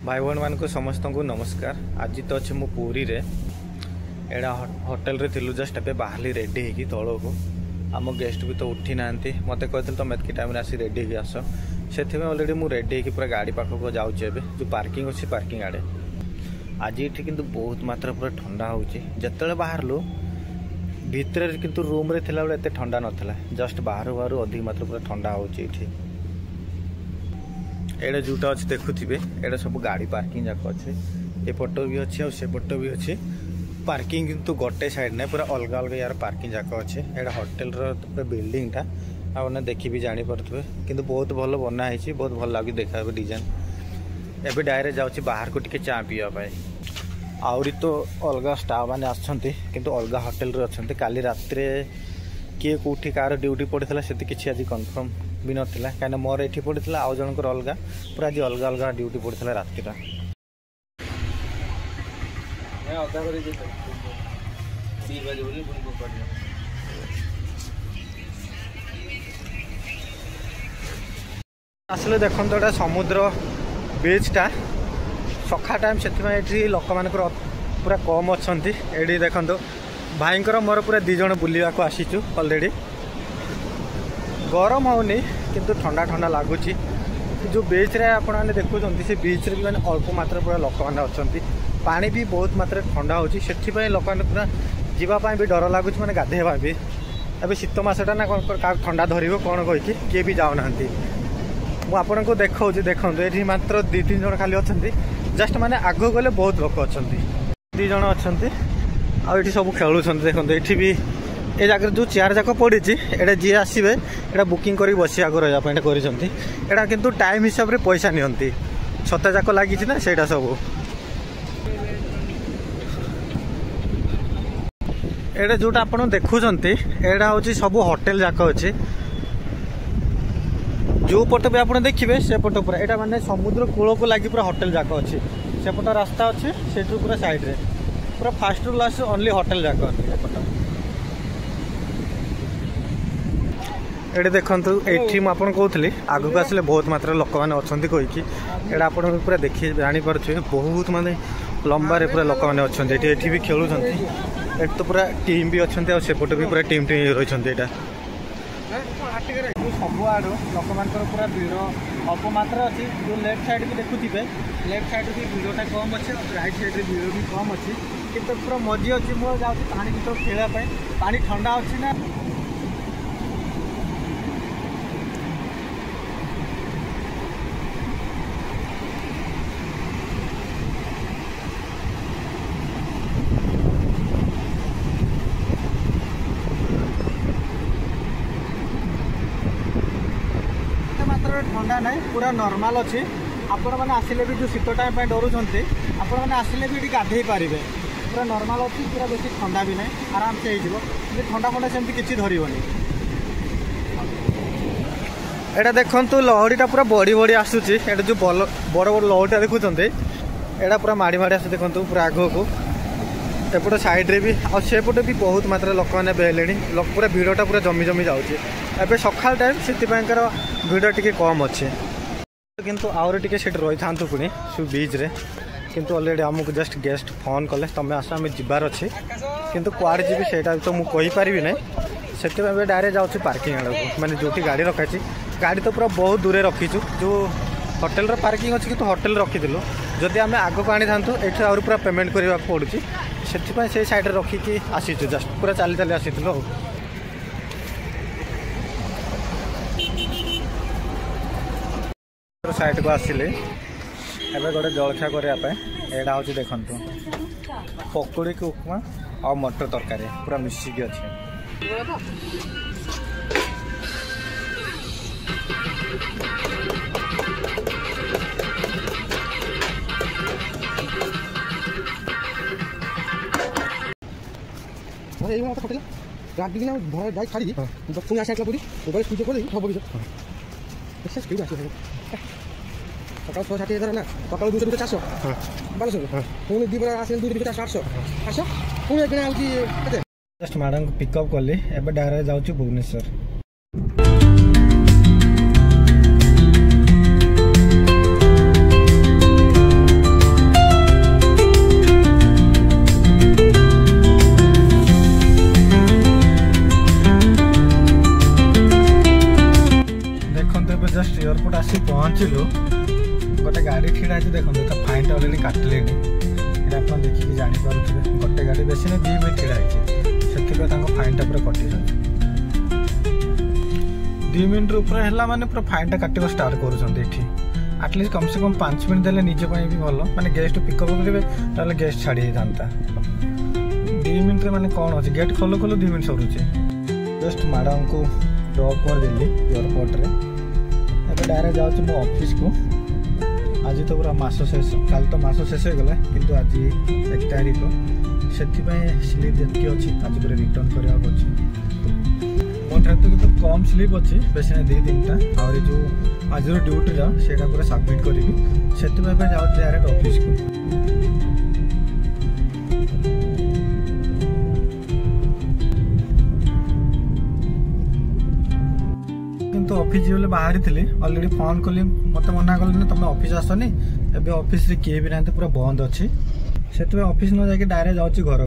भाई भौन मान को समस्त को नमस्कार। आज तो अच्छे मु पूरी रे एड़ा होटल रे थिलु जस्ट ए बाहली रेडी होगी तौल को आम गेस्ट भी तो उठी ना मत कहते तुम एतकी टाइम आसी रेडी होगी आस से अलरेडी मुझे रेडी होगी पूरा गाड़ी पाखक जाऊँचे जो पार्किंग अच्छी पार्किंग आड़े। आज ये किंतु बहुत मात्रा पूरा ठंडा होते बाहरलु भितर किंतु रूम रे थिला बेले एते ठंडा नथला जस्ट बाहर बाहर अधिक मात्रा पूरा ठंडा होची। एडे जोटा अच्छे देखुवे एडे सब गाड़ी पार्किंग जाक अच्छे एपट भी अच्छे और सेपट भी अच्छे पार्किंग किंतु गोटे साइड ना पूरा अलग अलग यार पार्किंग जाक अच्छे। एडा होटेल बिल्डिंग टा आपने देखी भी जानी पारे किंतु बहुत भल बनाई बहुत भल लगे देखा डिजाइन। एबे डायरेक्ट जाऊँगी बाहर को टिके चा पीवा आहरी तो अलग स्टाफ मैंने आसछंती किंतु अलग होटेल रे अछंती। काली रात किए कौटी कार ड्यूटी पड़ता से किसी आज कन्फर्म भी नाला कहीं मोर ये पड़ता आउ जनकर अलग पूरा आज अलग अलग ड्यूटी पड़ता रात आसले देखो एटा समुद्र बीचटा सखा टाइम से लोक मान पूरा कम अच्छा ये देखो भाईंकर मोर पूरा दीज बुलवा को आसीचु अलरेडी गरम होनी किंतु ठंडा ठंडा लगुच जो बीच रे आपण मैंने देखुं से बीच रे भी मैंने अल्प मात्रा पूरा लोक मैंने अच्छा पानी भी बहुत मात्रा ठंडा होती लोक मैंने पूरा जीवाई भी डर लगुच मैंने गाधेवा भी अभी शीत मसटा ना क्या ठंडा धर कौन कहीकि किए भी जाऊना मुझे को देखा देखो ये मात्र 2-3 जन खाली अच्छा जस्ट मैंने आग गले बहुत लोक अच्छा 2 जन अच्छा आठ सब खेलुं देखो ये भी ये जगह जो चेयर जाक पड़ी एटा जी आसवे एटा बुकिंग कर बस आग रहा किंतु टाइम हिसाब से पैसा नियंती छता जाक लगी ना सेटा सब एटा जोटा आप देखुं एटा हूँ सब होटेल जाक अच्छे जो पट भी आप देखिए से पट पूरा एटा माने समुद्र कूल को लगी पूरा होटेल जाक अच्छे सेपट रास्ता अच्छे से पूरा साइड रे पूरा फास्ट रु लास्ट ओनली होटेल जाक ये देखो ये मुझे कहती आग को आसले बहुत मात्रा लोक मैंने अच्छा कहीकि एटा आप पूरा देखिए जानीपे बहुत माने लंबा रे पूरा लोक मैंने अच्छा ये भी खेलुं ये तो पूरा टीम भी अच्छा सेपट भी पूरा टीम रही सब आड़ लोक मान पूरा भीड़ अल्प मात्रा अच्छी जो लेफ्ट साइड भी देखुवे लेफ्ट साइड भी भीड़टा कम अच्छे राइट साइड भीड़ भी कम अच्छी कि पूरा मजी अच्छी मुझे जाऊँगी पानी भर खेलवाई पानी ठंडा अच्छी ना ठंडा ना पूरा नॉर्मल अच्छी आपण मैंने आसिले भी जो शीत टाइम डरुंच आपण मैंने आसिले भी गाधे पारे पूरा नॉर्मल अच्छी पूरा बेसी ठंडा भी ना आराम से हो ठंडा फंडा सेमती किसी धरनी। एटा देखु लहरीटा पूरा बढ़ी बढ़ी आसूची जो बड़ बड़ लहरीटा देखुं एटा पूरा माड़ी माड़ी आस देखो पूरा आग को एपट साइड रे भी और सेपटे भी बहुत मात्रा लोक मैंने बेले पूरा भीड़टा पूरा जमी जमी जाऊँगी एवं सका टाइम से भीड़ टी कम अच्छे किंतु आउरी टी रही था पुणी सु बीच रे किंतु ऑलरेडी आमको जस्ट गेस्ट फोन कले तुम्हें आस आम जबार अच्छे किंतु कुआड़े जी से तो मुझे ना से डायरेक्ट जाऊँ पार्किंग आड़ को मैंने जो गाड़ी रखाई गाड़ी तो पूरा बहुत दूर रखीचु जो होटेल पार्किंग अच्छी किंतु होटेल रखीलु जदि आम आग को आनी था ये आउरी पूरा पेमेंट करने पड़ुची से साइड रखिकी आसीचु जस्ट पूरा चली चली आसीलु साइड को आसिले एवं गोटे जलखिया करने एटा हूँ देखु पकोड़ी की उपमा और मटर तरकारी पूरा मिसिकी अच्छे। गाड़ी बाइक छाड़ी पुणी आसा पड़ी मोबाइल स्विच कर सब किस स्पीड आस सकाल 660 ना सकाल 200 रुपये 400 1200 पुणी दी बड़ा आसे 2 रुपये 800 आस पुणी जस्ट मैडम को पिकअप कली एवं डायरेक्ट जाऊँ भुवनेश्वर। गाड़ी ठिड़ा है देखो तो फाइन अलरेडी काटिले आप देखिए जापे गोटे गाड़ी बेसी ना 2 मिनट ठिड़ा है से फाइन पूरा कटि 2 मिनट ऊपर है माने पूरा फाइन टा काटिबा स्टार्ट करूँ आटलिस्ट कम से कम 5 मिनट देले निजे भी भल माने गेस्ट पिकअप करेंगे ताले गेस्ट छाड़ी था 2 मिनट माने कौन अच्छे गेट खोलो खोलो 2 मिनट सरुचे जस्ट मैडम को ड्रॉप कर देली एयरपोर्ट रे अब डायरेक्ट जाऊँ मो ऑफिस को आज तो पूरा मास शेष कल तो मास शेष हो गला किंतु आज 1 तारीख से स्लीप जी अच्छी आज पूरा रिटर्न करने मोटे तो कम स्लीप अच्छी बेस ना 2-3 टा और जो आज ड्यूटी जाओ से पूरा सबमिट करी से जाऊँ डायरेक्ट ऑफिस को किंतु ऑफिस जो बाहरी थी ऑलरेडी फोन कली मत मना कले ना तुम ऑफिस आसनी ए ऑफिस किए भी ना पूरा बंद अच्छी से ऑफिस न जाके डायरेक्ट जाऊँ घर।